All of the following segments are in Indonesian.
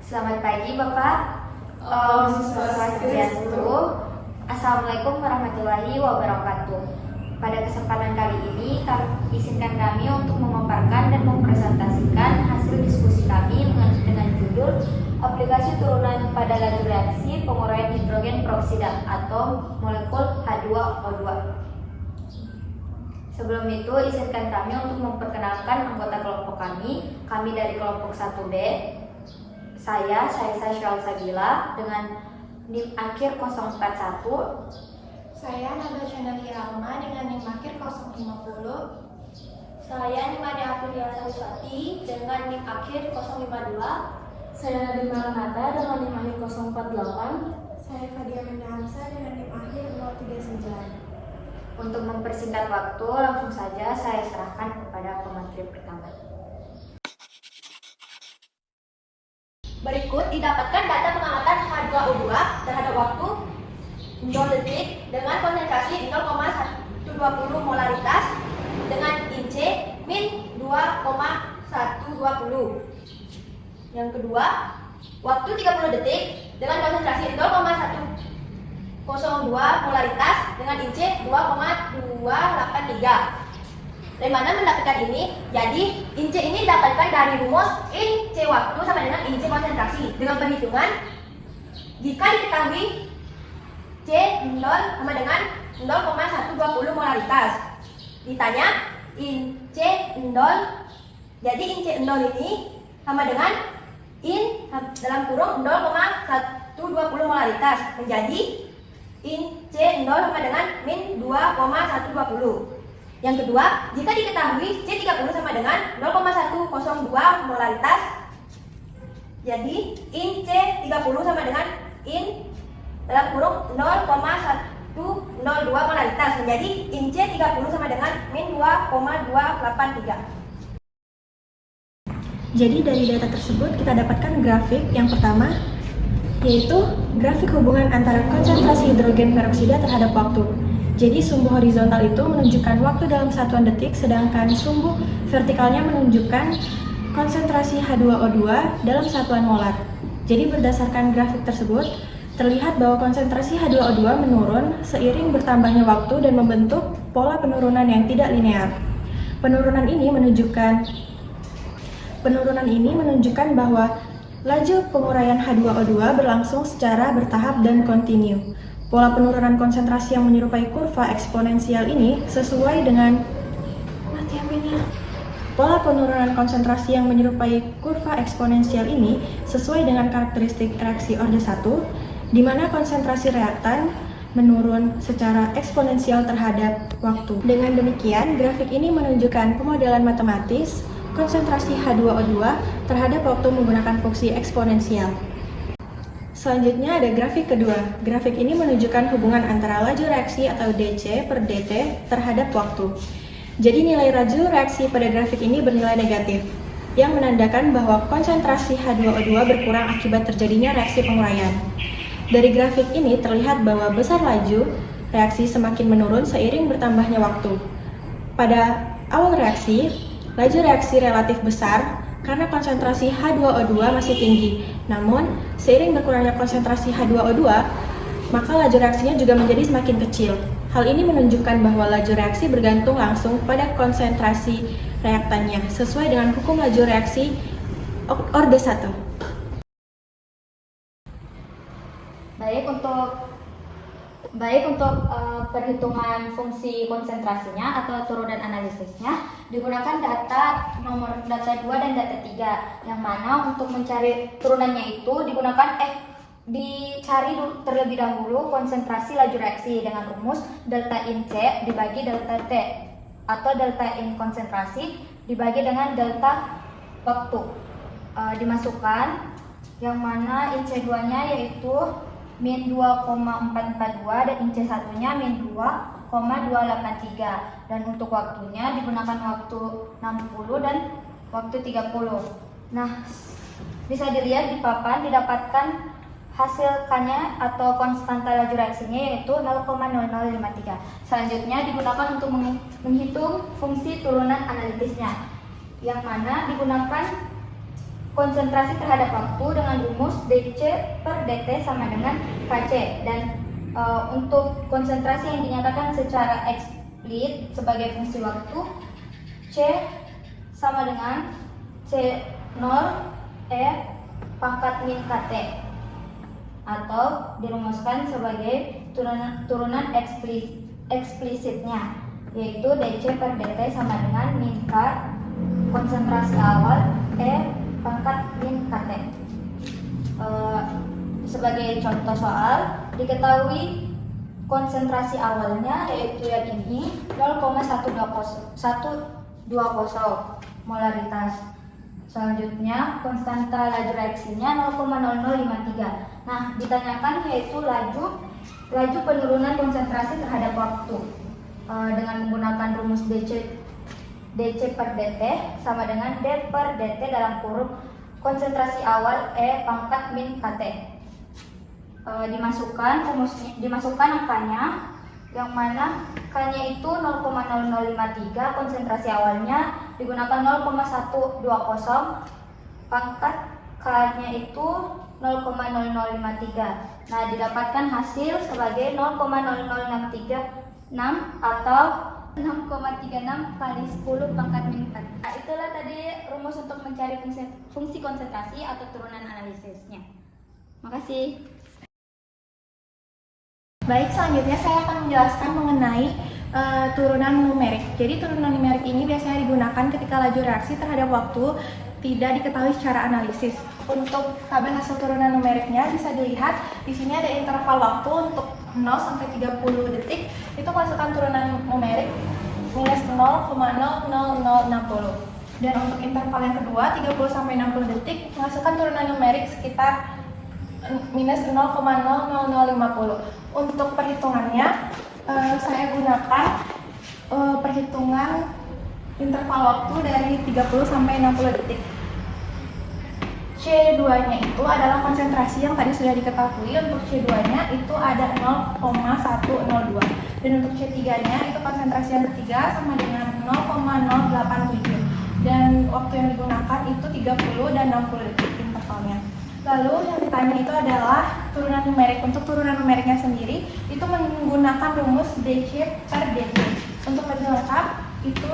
Selamat pagi Bapak. Om Swastiastu. Assalamualaikum warahmatullahi wabarakatuh. Pada kesempatan kali ini, izinkan kami untuk memaparkan dan mempresentasikan hasil diskusi kami dengan judul aplikasi turunan pada laju reaksi penguraian hidrogen peroksida atom molekul H2O2. Sebelum itu, izinkan kami untuk memperkenalkan anggota kelompok kami dari kelompok 1B. Saya Syal Sabila dengan NIM akhir 041. Saya Nada Chandalia Alma dengan NIM akhir 050. Saya Nimade Aprilia Sariswati dengan NIM akhir 052. Saya Nadine Maranata dengan NIM akhir 048. Saya Fadia Mendahamsa dengan NIM akhir 039. Untuk mempersingkat waktu, langsung saja saya serahkan kepada pemateri pertama. Berikut didapatkan data pengamatan H2O2 terhadap waktu 0 detik dengan konsentrasi 0,120 molaritas dengan IC min 2,120. Yang kedua, waktu 30 detik dengan konsentrasi 0,102 molaritas dengan IC 2,283. Dari mana mendapatkan ini? Jadi, INC ini didapatkan dari rumus INC waktu sama dengan INC konsentrasi dengan perhitungan jika diketahui C0 sama dengan 0,120 molaritas. Ditanya INC 0, jadi INC 0 ini sama dengan IN dalam kurung 0,120 molaritas menjadi INC 0 sama dengan min 2,120. Yang kedua, jika diketahui C30 sama dengan 0,102 molaritas, jadi IN C30 sama dengan IN dalam kurung 0,102 molaritas menjadi IN C30 sama dengan min 2,283. Jadi dari data tersebut kita dapatkan grafik yang pertama, yaitu grafik hubungan antara konsentrasi hidrogen peroksida terhadap waktu. Jadi sumbu horizontal itu menunjukkan waktu dalam satuan detik, sedangkan sumbu vertikalnya menunjukkan konsentrasi H2O2 dalam satuan molar. Jadi berdasarkan grafik tersebut, terlihat bahwa konsentrasi H2O2 menurun seiring bertambahnya waktu dan membentuk pola penurunan yang tidak linear. Penurunan ini menunjukkan bahwa laju penguraian H2O2 berlangsung secara bertahap dan kontinu. Pola penurunan konsentrasi yang menyerupai kurva eksponensial ini sesuai dengan karakteristik reaksi orde 1, di mana konsentrasi reaktan menurun secara eksponensial terhadap waktu. Dengan demikian, grafik ini menunjukkan pemodelan matematis konsentrasi H2O2 terhadap waktu menggunakan fungsi eksponensial. Selanjutnya ada grafik kedua. Grafik ini menunjukkan hubungan antara laju reaksi atau DC per dt terhadap waktu. Jadi nilai laju reaksi pada grafik ini bernilai negatif, yang menandakan bahwa konsentrasi H2O2 berkurang akibat terjadinya reaksi penguraian. Dari grafik ini terlihat bahwa besar laju reaksi semakin menurun seiring bertambahnya waktu. Pada awal reaksi, laju reaksi relatif besar karena konsentrasi H2O2 masih tinggi. Namun, seiring berkurangnya konsentrasi H2O2, maka laju reaksinya juga menjadi semakin kecil. Hal ini menunjukkan bahwa laju reaksi bergantung langsung pada konsentrasi reaktannya, sesuai dengan hukum laju reaksi orde 1. Baik untuk perhitungan fungsi konsentrasinya atau turunan analisisnya digunakan data 2 dan data 3, yang mana untuk mencari turunannya itu dicari terlebih dahulu konsentrasi laju reaksi dengan rumus delta in C dibagi delta T, atau delta in konsentrasi dibagi dengan delta waktu. Dimasukkan yang mana in C2-nya yaitu min 2,442 dan INC 1-nya min 2,283, dan untuk waktunya digunakan waktu 60 dan waktu 30. Nah, bisa dilihat di papan didapatkan hasil K-nya atau konstanta laju reaksinya yaitu 0,0053. Selanjutnya digunakan untuk menghitung fungsi turunan analitisnya, yang mana digunakan konsentrasi terhadap waktu dengan rumus dC per dt sama dengan Kc. Dan untuk konsentrasi yang dinyatakan secara eksplisit sebagai fungsi waktu, C sama dengan C0 E pangkat min Kt, atau dirumuskan sebagai turunan eksplisitnya, yaitu dC per dt sama dengan min K konsentrasi awal E pangkat min Kt. Sebagai contoh soal, diketahui konsentrasi awalnya yaitu yang ini 0,120 molaritas. Selanjutnya konstanta laju reaksinya 0,0053. Nah, ditanyakan yaitu laju penurunan konsentrasi terhadap waktu dengan menggunakan rumus dC per dt sama dengan d per dt dalam kurung konsentrasi awal E pangkat min Kt. Dimasukkan angkanya, yang mana K-nya itu 0,0053, konsentrasi awalnya digunakan 0,120, pangkat K-nya itu 0,0053. Nah, didapatkan hasil sebagai 0,00636 atau 6,36 kali 10 pangkat min Kt. Nah, itulah tadi rumus untuk mencari fungsi konsentrasi atau turunan analisisnya. Makasih. Baik, selanjutnya saya akan menjelaskan mengenai turunan numerik. Jadi turunan numerik ini biasanya digunakan ketika laju reaksi terhadap waktu tidak diketahui secara analisis. Untuk tabel hasil turunan numeriknya bisa dilihat di sini ada interval waktu untuk 0 sampai 30 detik. Itu masukkan turunan numerik minus 0,00060. Dan untuk interval yang kedua 30 sampai 60 detik masukkan turunan numerik sekitar minus 0,00050. Untuk perhitungannya saya gunakan perhitungan interval waktu dari 30 sampai 60 detik. C2-nya itu adalah konsentrasi yang tadi sudah diketahui. Untuk C2-nya itu ada 0,102. Dan untuk C3-nya itu konsentrasi yang ketiga sama dengan 0,087. Dan waktu yang digunakan itu 30 dan 60 detik intervalnya. Lalu yang ditanya itu adalah turunan numerik. Untuk turunan numeriknya sendiri itu menggunakan rumus dC per dt. Untuk lebih lengkap itu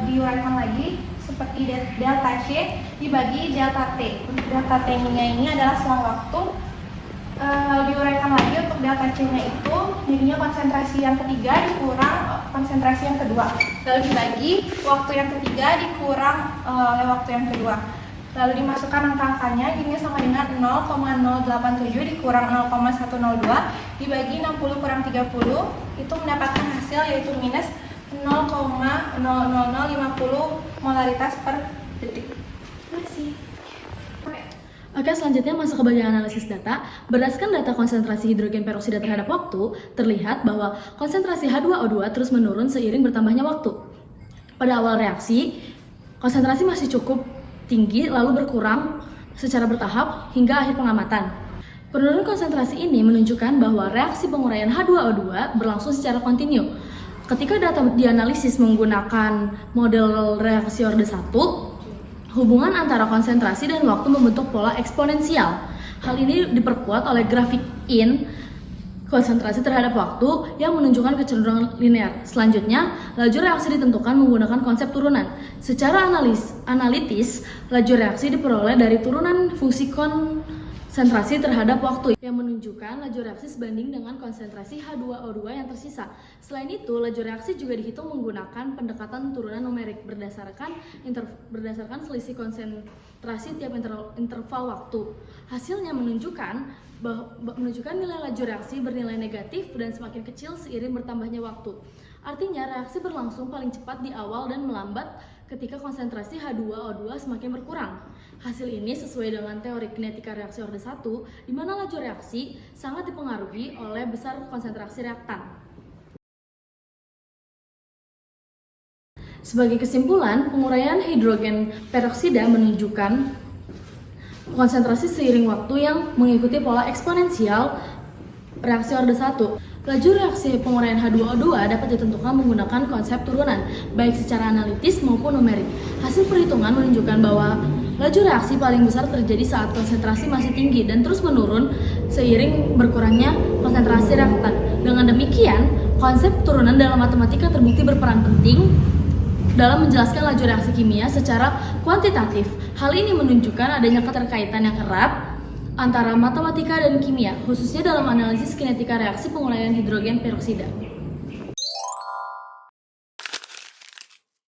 diuraikan lagi seperti delta C dibagi delta T. Untuk delta T-nya ini adalah selang waktu. Diuraikan lagi untuk delta C-nya itu jadinya konsentrasi yang ketiga dikurang konsentrasi yang kedua. Lalu dibagi waktu yang ketiga dikurang oleh waktu yang kedua. Lalu dimasukkan angka-angkanya, jadinya sama dengan 0,087 dikurang 0,102 dibagi 60 kurang 30, itu mendapatkan hasil yaitu minus 0,00050 molaritas per detik. Terima kasih. Oke, selanjutnya masuk ke bagian analisis data. Berdasarkan data konsentrasi hidrogen peroksida terhadap waktu, terlihat bahwa konsentrasi H2O2 terus menurun seiring bertambahnya waktu. Pada awal reaksi, konsentrasi masih cukup tinggi lalu berkurang secara bertahap hingga akhir pengamatan. Penurunan konsentrasi ini menunjukkan bahwa reaksi penguraian H2O2 berlangsung secara kontinu. Ketika data dianalisis menggunakan model reaksi orde 1, hubungan antara konsentrasi dan waktu membentuk pola eksponensial. Hal ini diperkuat oleh grafik konsentrasi terhadap waktu yang menunjukkan kecenderungan linear. Selanjutnya, laju reaksi ditentukan menggunakan konsep turunan. Secara analitis, laju reaksi diperoleh dari turunan fungsi konsentrasi terhadap waktu yang menunjukkan laju reaksi sebanding dengan konsentrasi H2O2 yang tersisa. Selain itu, laju reaksi juga dihitung menggunakan pendekatan turunan numerik berdasarkan selisih konsentrasi tiap interval waktu. Hasilnya menunjukkan nilai laju reaksi bernilai negatif dan semakin kecil seiring bertambahnya waktu. Artinya reaksi berlangsung paling cepat di awal dan melambat ketika konsentrasi H2O2 semakin berkurang. Hasil ini sesuai dengan teori kinetika reaksi orde 1, di mana laju reaksi sangat dipengaruhi oleh besar konsentrasi reaktan. Sebagai kesimpulan, penguraian hidrogen peroksida menunjukkan konsentrasi seiring waktu yang mengikuti pola eksponensial reaksi orde 1. Laju reaksi penguraian H2O2 dapat ditentukan menggunakan konsep turunan, baik secara analitis maupun numerik. Hasil perhitungan menunjukkan bahwa Laju reaksi paling besar terjadi saat konsentrasi masih tinggi dan terus menurun seiring berkurangnya konsentrasi reaktan. Dengan demikian, konsep turunan dalam matematika terbukti berperan penting dalam menjelaskan laju reaksi kimia secara kuantitatif. Hal ini menunjukkan adanya keterkaitan yang erat antara matematika dan kimia, khususnya dalam analisis kinetika reaksi penguraian hidrogen peroksida.